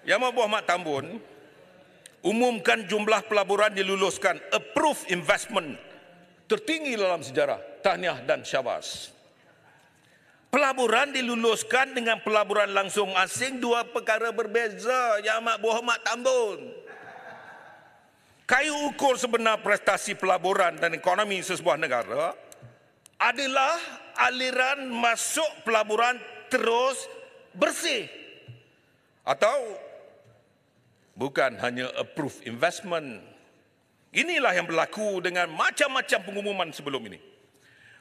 Yang Amat Berhormat Tambun umumkan jumlah pelaburan diluluskan approved investment tertinggi dalam sejarah. Tahniah dan syabas. Pelaburan diluluskan dengan pelaburan langsung asing, dua perkara berbeza, Yang Amat Berhormat Tambun. Kayu ukur sebenar prestasi pelaburan dan ekonomi sesebuah negara adalah aliran masuk pelaburan terus bersih. Atau bukan hanya approve investment. Inilah yang berlaku dengan macam-macam pengumuman sebelum ini.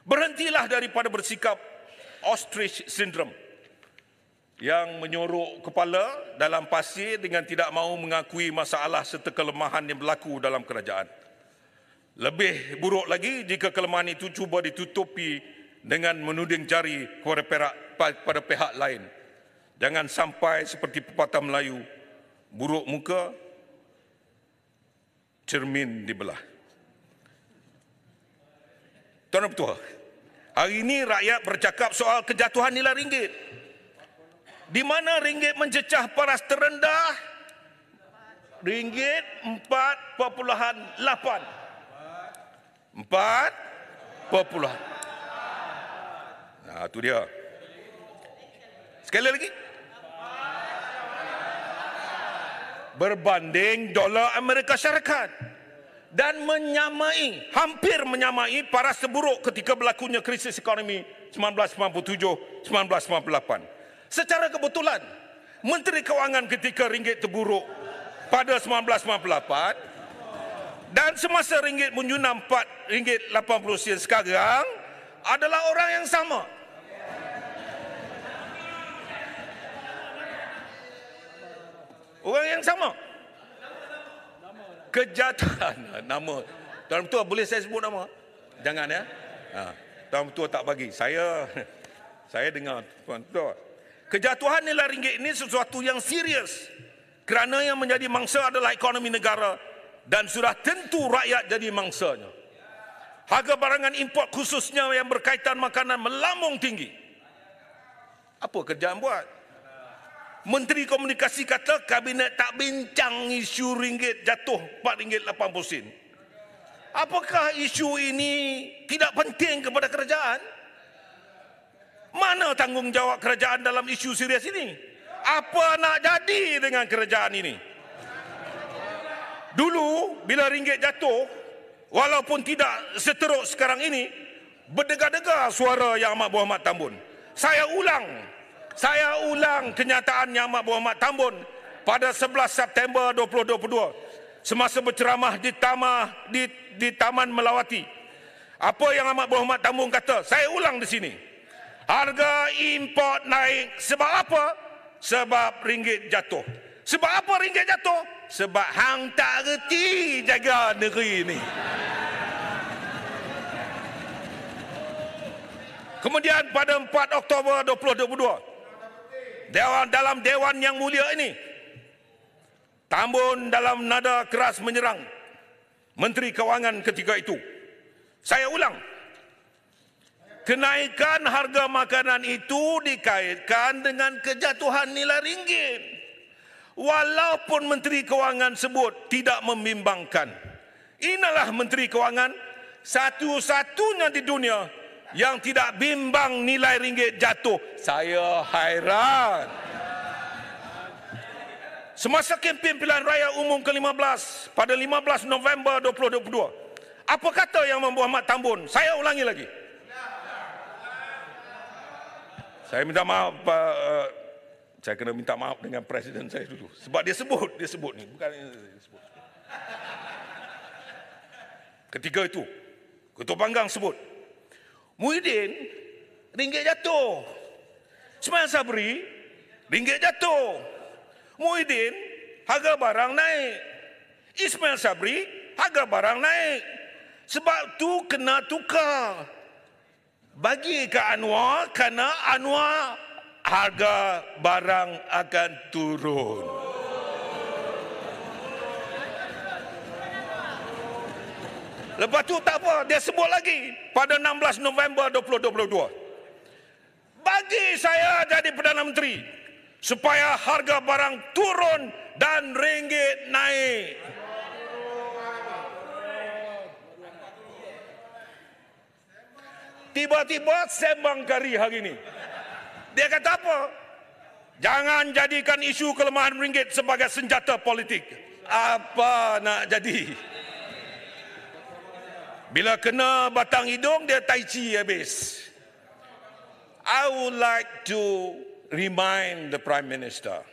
Berhentilah daripada bersikap ostrich syndrome yang menyorok kepala dalam pasir dengan tidak mahu mengakui masalah serta kelemahan yang berlaku dalam kerajaan. Lebih buruk lagi jika kelemahan itu cuba ditutupi dengan menuding jari kepada pihak lain. Jangan sampai seperti pepatah Melayu, buruk muka, cermin dibelah. Tuan dan Ketua, hari ini rakyat bercakap soal kejatuhan nilai ringgit. Di mana ringgit mencecah paras terendah, ringgit 4.8. 4. Nah, itu dia. Sekali lagi. Berbanding dolar Amerika Syarikat dan hampir menyamai paras terburuk ketika berlakunya krisis ekonomi 1997-1998. Secara kebetulan, Menteri Kewangan ketika ringgit terburuk pada 1998 dan semasa ringgit menyunam RM4.80 sekarang adalah orang yang sama. Orang yang sama. Kejatuhan nama. Tuan Ketua, boleh saya sebut nama? Jangan ya. Tuan Ketua tak bagi. Saya dengar Tuan Ketua. Kejatuhan nilai ringgit ini sesuatu yang serius kerana yang menjadi mangsa adalah ekonomi negara dan sudah tentu rakyat jadi mangsanya. Harga barangan import khususnya yang berkaitan makanan melambung tinggi. Apa kerjaan buat? Menteri Komunikasi kata kabinet tak bincang isu ringgit jatuh RM4.80. Apakah isu ini tidak penting kepada kerajaan? Mana tanggungjawab kerajaan dalam isu serius ini? Apa nak jadi dengan kerajaan ini? Dulu bila ringgit jatuh, walaupun tidak seteruk sekarang ini, berdegar-degar suara Yang Amat Berhormat Tambun. Saya ulang kenyataan Yang Amat Berhormat Tambun pada 11 September 2022 semasa berceramah di Taman Melawati. Apa Yang Amat Berhormat Tambun kata? Saya ulang di sini. Harga import naik sebab apa? Sebab ringgit jatuh. Sebab apa ringgit jatuh? Sebab hang tak reti jaga negeri ini. Kemudian pada 4 Oktober 2022, dalam Dewan yang mulia ini, Tambun dalam nada keras menyerang Menteri Kewangan ketika itu. Saya ulang. Kenaikan harga makanan itu dikaitkan dengan kejatuhan nilai ringgit. Walaupun Menteri Kewangan sebut tidak membimbangkan. Inilah Menteri Kewangan satu-satunya di dunia yang tidak bimbang nilai ringgit jatuh. Saya hairan. Semasa kempen pilihan raya umum ke-15 pada 15 November 2022, apa kata Yang Amat Berhormat Tambun? Saya ulangi lagi. Saya minta maaf, saya kena minta maaf dengan presiden saya dulu. Sebab dia sebut ni. Bukan dia sebut. Ketika itu, Ketua Panggang sebut, Muhyiddin, ringgit jatuh. Ismail Sabri, ringgit jatuh. Muhyiddin, harga barang naik. Ismail Sabri, harga barang naik. Sebab tu kena tukar. Bagi ke Anwar, kerana Anwar harga barang akan turun. Lepas tu tak apa, dia sebut lagi pada 16 November 2022. Bagi saya jadi Perdana Menteri, supaya harga barang turun dan ringgit naik. Tiba-tiba sembang kari hari ini. Dia kata apa? Jangan jadikan isu kelemahan ringgit sebagai senjata politik. Apa nak jadi? Bila kena batang hidung, dia tai chi habis. I would like to remind the Prime Minister,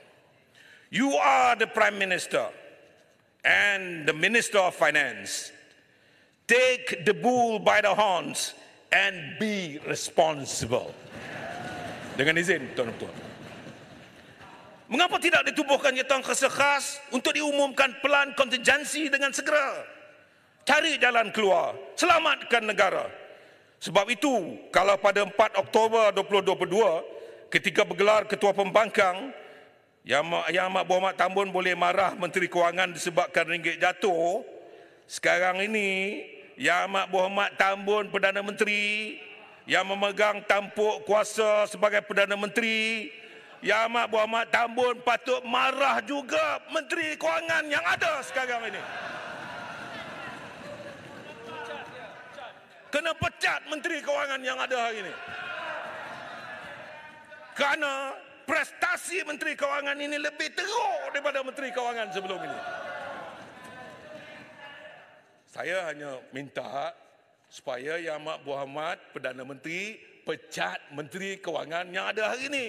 you are the Prime Minister and the Minister of Finance. Take the bull by the horns and be responsible. Dengan izin, tuan-tuan. Mengapa tidak ditubuhkan jawatan kerja khas untuk diumumkan pelan kontingensi dengan segera? Cari jalan keluar, selamatkan negara. Sebab itu, kalau pada 4 Oktober 2022, ketika bergelar Ketua Pembangkang, Yang Amat Berhormat Tambun boleh marah Menteri Kewangan disebabkan ringgit jatuh, sekarang ini Yang Amat Berhormat Tambun Perdana Menteri yang memegang tampuk kuasa sebagai Perdana Menteri, Yang Amat Berhormat Tambun patut marah juga Menteri Kewangan yang ada sekarang ini. Kena pecat Menteri Kewangan yang ada hari ini. Kerana prestasi Menteri Kewangan ini lebih teruk daripada Menteri Kewangan sebelum ini. Saya hanya minta supaya Yang Amat Berhormat Perdana Menteri pecat Menteri Kewangan yang ada hari ini.